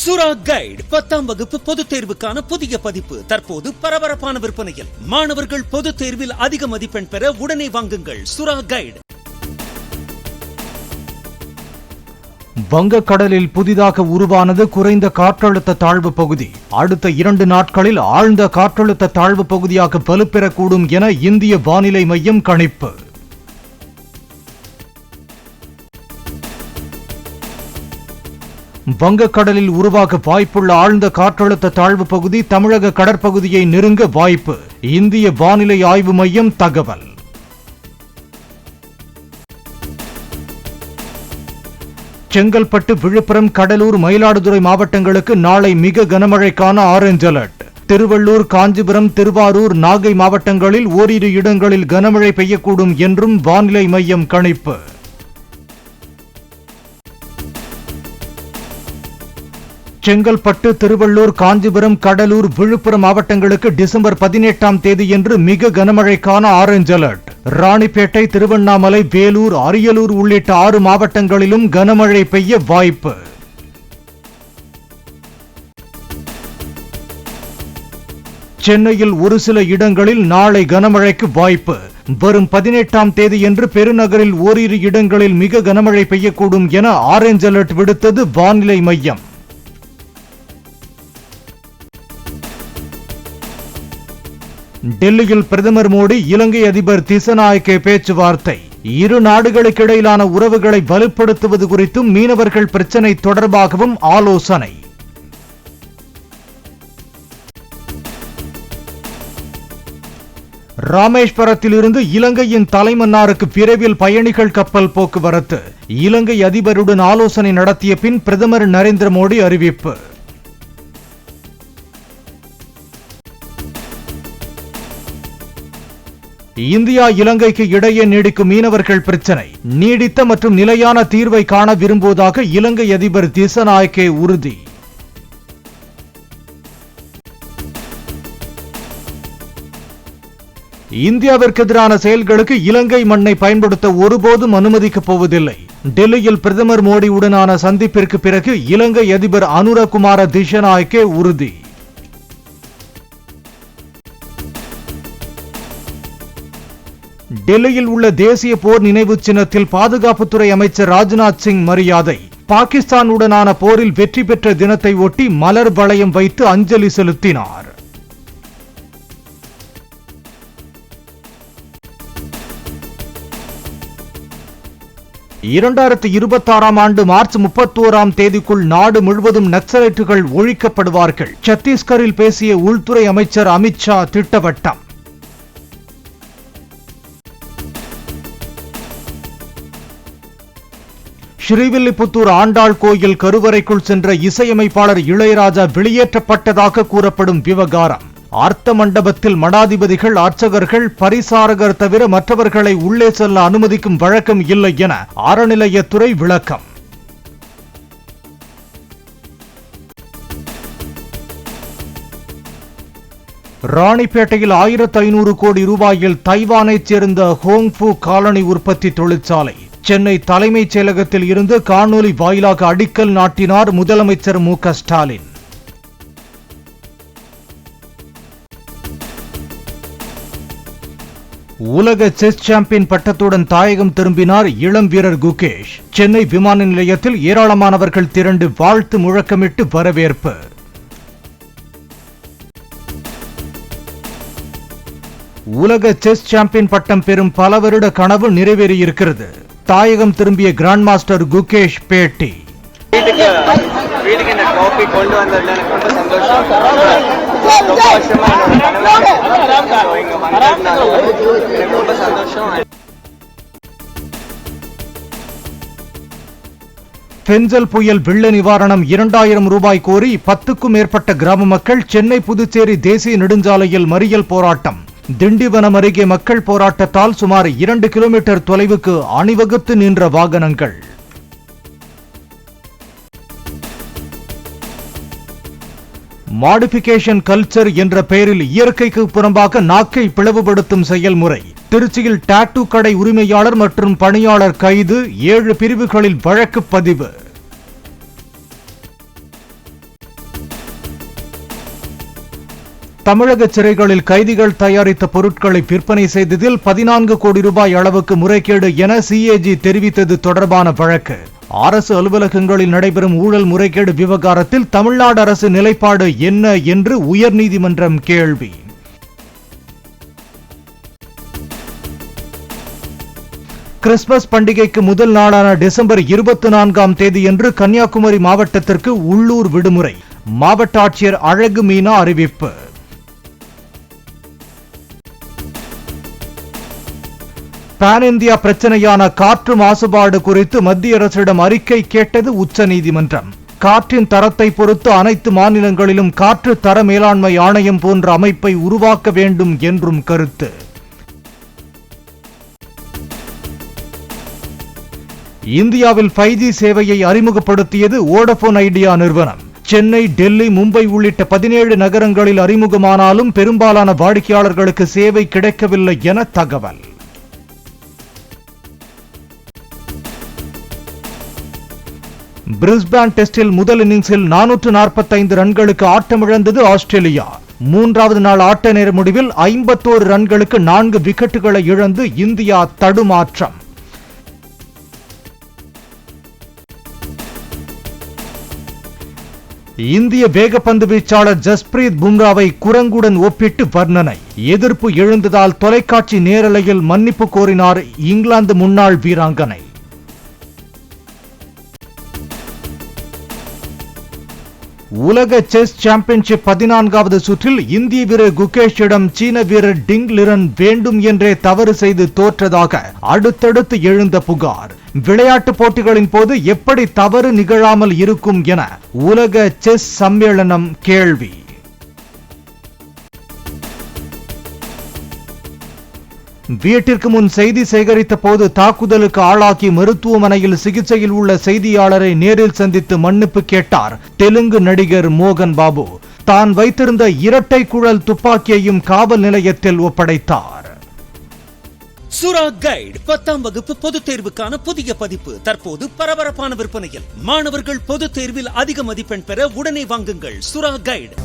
சுரா கைடு 10ஆம் வகுப்பு பொதுத் தேர்வுக்கான புதிய பதிப்பு தற்போது பரபரப்பான விற்பனையில். மாணவர்கள் பொதுத் தேர்வில் அதிக மதிப்பெண் பெற உடனே வாங்குங்கள் சுரா கைடு. வங்கக்கடலில் புதிதாக உருவானது குறைந்த காற்றழுத்த தாழ்வு பகுதி. அடுத்த 2 நாட்களில் ஆழ்ந்த காற்றழுத்த தாழ்வு பகுதியாக வலுப்பெறக்கூடும் என இந்திய வானிலை மையம் கணிப்பு. வங்கக்கடலில் உருவாக வாய்ப்புள்ள ஆழ்ந்த காற்றழுத்த தாழ்வு பகுதி தமிழக கடற்பகுதியை நெருங்க வாய்ப்பு. இந்திய வானிலை ஆய்வு மையம் தகவல். செங்கல்பட்டு, விழுப்புரம், கடலூர், மயிலாடுதுறை மாவட்டங்களுக்கு நாளை மிக கனமழைக்கான ஆரஞ்ச் அலர்ட். திருவள்ளூர், காஞ்சிபுரம், திருவாரூர், நாகை மாவட்டங்களில் ஓரிரு இடங்களில் கனமழை பெய்யக்கூடும் என்றும் வானிலை மையம் கணிப்பு. செங்கல்பட்டு, திருவள்ளூர், காஞ்சிபுரம், கடலூர், விழுப்புரம் மாவட்டங்களுக்கு டிசம்பர் 18ஆம் தேதியன்று மிக கனமழைக்கான ஆரஞ்ச் அலர்ட். ராணிப்பேட்டை, திருவண்ணாமலை, வேலூர், அரியலூர் உள்ளிட்ட 6 மாவட்டங்களிலும் கனமழை பெய்ய வாய்ப்பு. சென்னையில் ஒரு சில இடங்களில் நாளை கனமழைக்கு வாய்ப்பு. வரும் 18ஆம் தேதியன்று பெருநகரில் ஓரிரு இடங்களில் மிக கனமழை பெய்யக்கூடும் என ஆரஞ்ச் அலர்ட் விடுத்தது வானிலை மையம். டெல்லியில் பிரதமர் மோடி, இலங்கை அதிபர் திசநாயக்கே பேச்சுவார்த்தை. இரு நாடுகளுக்கிடையிலான உறவுகளை வலுப்படுத்துவது குறித்தும் மீனவர்கள் பிரச்சினை தொடர்பாகவும் ஆலோசனை. ராமேஸ்வரத்திலிருந்து இலங்கையின் தலைமன்னாருக்கு விரைவில் பயணிகள் கப்பல் போக்குவரத்து. இலங்கை அதிபருடன் ஆலோசனை நடத்திய பின் பிரதமர் நரேந்திர மோடி அறிவிப்பு. இந்தியா இலங்கைக்கு இடையே நீடிக்கும் மீனவர்கள் பிரச்சினை. நீடித்த மற்றும் நிலையான தீர்வை காண விரும்புவதாக இலங்கை அதிபர் திசநாயக்கே உறுதி. இந்தியாவிற்கு எதிரான செயல்களுக்கு இலங்கை மண்ணை பயன்படுத்த ஒருபோதும் அனுமதிக்கப் போவதில்லை. டெல்லியில் பிரதமர் மோடியுடனான சந்திப்பிற்கு பிறகு இலங்கை அதிபர் அனுரகுமார திசநாயக்கே உறுதி. டெல்லியில் உள்ள தேசிய போர் நினைவு சின்னத்தில் பாதுகாப்புத்துறை அமைச்சர் ராஜ்நாத் சிங் மரியாதை. பாகிஸ்தானுடனான போரில் வெற்றி பெற்ற தினத்தை ஒட்டி மலர் வளையம் வைத்து அஞ்சலி செலுத்தினார். ஆண்டு மார்ச் 31ஆம் தேதிக்குள் நாடு முழுவதும் நக்சலைட்டுகள் ஒழிக்கப்படுவார்கள். சத்தீஸ்கரில் பேசிய உள்துறை அமைச்சர் அமித்ஷா திட்டவட்டம். ஸ்ரீவில்லிபுத்தூர் ஆண்டாள் கோயில் கருவறைக்குள் சென்ற இசையமைப்பாளர் இளையராஜா வெளியேற்றப்பட்டதாக கூறப்படும் விவகாரம். அர்த்த மண்டபத்தில் மடாதிபதிகள், அர்ச்சகர்கள், பரிசாரகர் தவிர மற்றவர்களை உள்ளே செல்ல அனுமதிக்கும் வழக்கம் இல்லை என அறநிலையத்துறை விளக்கம். ராணிப்பேட்டையில் 1500 கோடி ரூபாயில் தைவானைச் சேர்ந்த ஹோங்ஃபு காலனி உற்பத்தி தொழிற்சாலை. சென்னை தலைமைச் செயலகத்தில் இருந்து காணொலி வாயிலாக அடிக்கல் நாட்டினார் முதலமைச்சர் மு.க. ஸ்டாலின். உலக செஸ் சாம்பியன் பட்டத்துடன் தாயகம் திரும்பினார் இளம் வீரர் குகேஷ். சென்னை விமான நிலையத்தில் ஏராளமானவர்கள் திரண்டு வாழ்த்து முழக்கமிட்டு வரவேற்பு. உலக செஸ் சாம்பியன் பட்டம் பெறும் பல வருட கனவு நிறைவேறியிருக்கிறது. தாயகம் திரும்பிய கிராண்ட் மாஸ்டர் குகேஷ் பேட்டி. பென்சல் புயல் வெள்ள நிவாரணம் 2000 ரூபாய் கோரி 10க்கும் மேற்பட்ட கிராம மக்கள் சென்னை புதுச்சேரி தேசிய நெடுஞ்சாலையில் மறியல் போராட்டம். திண்டிவனம் அருகே மக்கள் போராட்டத்தால் சுமார் 2 கிலோமீட்டர் தொலைவுக்கு அணிவகுத்து நின்ற வாகனங்கள். மாடிஃபிகேஷன் கல்ச்சர் என்ற பெயரில் இயற்கைக்கு புறம்பாக நாக்கை பிளவுபடுத்தும் செயல்முறை. திருச்சியில் டாட்டூ கடை உரிமையாளர் மற்றும் பணியாளர் கைது. 7 பிரிவுகளில் வழக்கு பதிவு. தமிழக சிறைகளில் கைதிகள் தயாரித்த பொருட்களை விற்பனை செய்ததில் 14 கோடி ரூபாய் அளவுக்கு முறைகேடு என சிஏஜி தெரிவித்தது தொடர்பான வழக்கு. அரசு அலுவலகங்களில் நடைபெறும் ஊழல் முறைகேடு விவகாரத்தில் தமிழ்நாடு அரசு நிலைப்பாடு என்ன என்று உயர்நீதிமன்றம் கேள்வி. கிறிஸ்துமஸ் பண்டிகைக்கு முதல் நாளான டிசம்பர் 24ஆம் தேதியன்று கன்னியாகுமரி மாவட்டத்திற்கு உள்ளூர் விடுமுறை. மாவட்ட ஆட்சியர் அழகு மீனா அறிவிப்பு. பான் இந்தியா பிரச்சனையான காற்று மாசுபாடு குறித்து மத்திய அரசிடம் அறிக்கை கேட்டது உச்சநீதிமன்றம். காற்றின் தரத்தை பொறுத்து அனைத்து மாநிலங்களிலும் காற்று தர மேலாண்மை ஆணையம் போன்ற அமைப்பை உருவாக்க வேண்டும் என்றும் கருத்து. இந்தியாவில் 5G சேவையை அறிமுகப்படுத்தியது வோடபோன் ஐடியா நிறுவனம். சென்னை, டெல்லி, மும்பை உள்ளிட்ட 17 நகரங்களில் அறிமுகமானாலும் பெரும்பாலான வாடிக்கையாளர்களுக்கு சேவை கிடைக்கவில்லை என தகவல். பிரிஸ்பேன் டெஸ்டில் முதல் இன்னிங்ஸில் 445 ரன்களுக்கு ஆட்டமிழந்தது ஆஸ்திரேலியா. 3வது நாள் ஆட்ட நேர முடிவில் 51 ரன்களுக்கு 4 விக்கெட்டுகளை இழந்து இந்தியா தடுமாற்றம். இந்திய வேகப்பந்து வீச்சாளர் ஜஸ்பிரீத் பும்ராவை குரங்குடன் ஒப்பிட்டு வர்ணனை. எதிர்ப்பு எழுந்ததால் தொலைக்காட்சி நேரலையில் மன்னிப்பு கோரினார் இங்கிலாந்து முன்னாள் வீராங்கனை. உலக செஸ் சாம்பியன்ஷிப் 14வது சுற்றில் இந்திய வீரர் குகேஷிடம் சீன வீரர் டிங் லிரன் வேண்டும் என்றே தவறு செய்து தோற்றதாக அடுத்தடுத்து எழுந்த புகார். விளையாட்டு போட்டிகளின் போது எப்படி தவறு நிகழாமல் இருக்கும் என உலக செஸ் சம்மேளனம் கேள்வி. வீட்டிற்கு முன் செய்தி சேகரித்த போது தாக்குதலுக்கு ஆளாக்கி மருத்துவமனையில் சிகிச்சையில் உள்ள செய்தியாளரை நேரில் சந்தித்து மன்னிப்பு கேட்டார் தெலுங்கு நடிகர் மோகன் பாபு. தான் வைத்திருந்த இரட்டை குழல் துப்பாக்கியையும் காவல் நிலையத்தில் ஒப்படைத்தார். சுரா கைடு 10ஆம் வகுப்பு பொதுத் தேர்வுக்கான புதிய பதிப்பு தற்போது பரபரப்பான விற்பனையில். மாணவர்கள் பொதுத் தேர்வில் அதிக மதிப்பெண் பெற உடனே வாங்குங்கள் சுரா கைடு.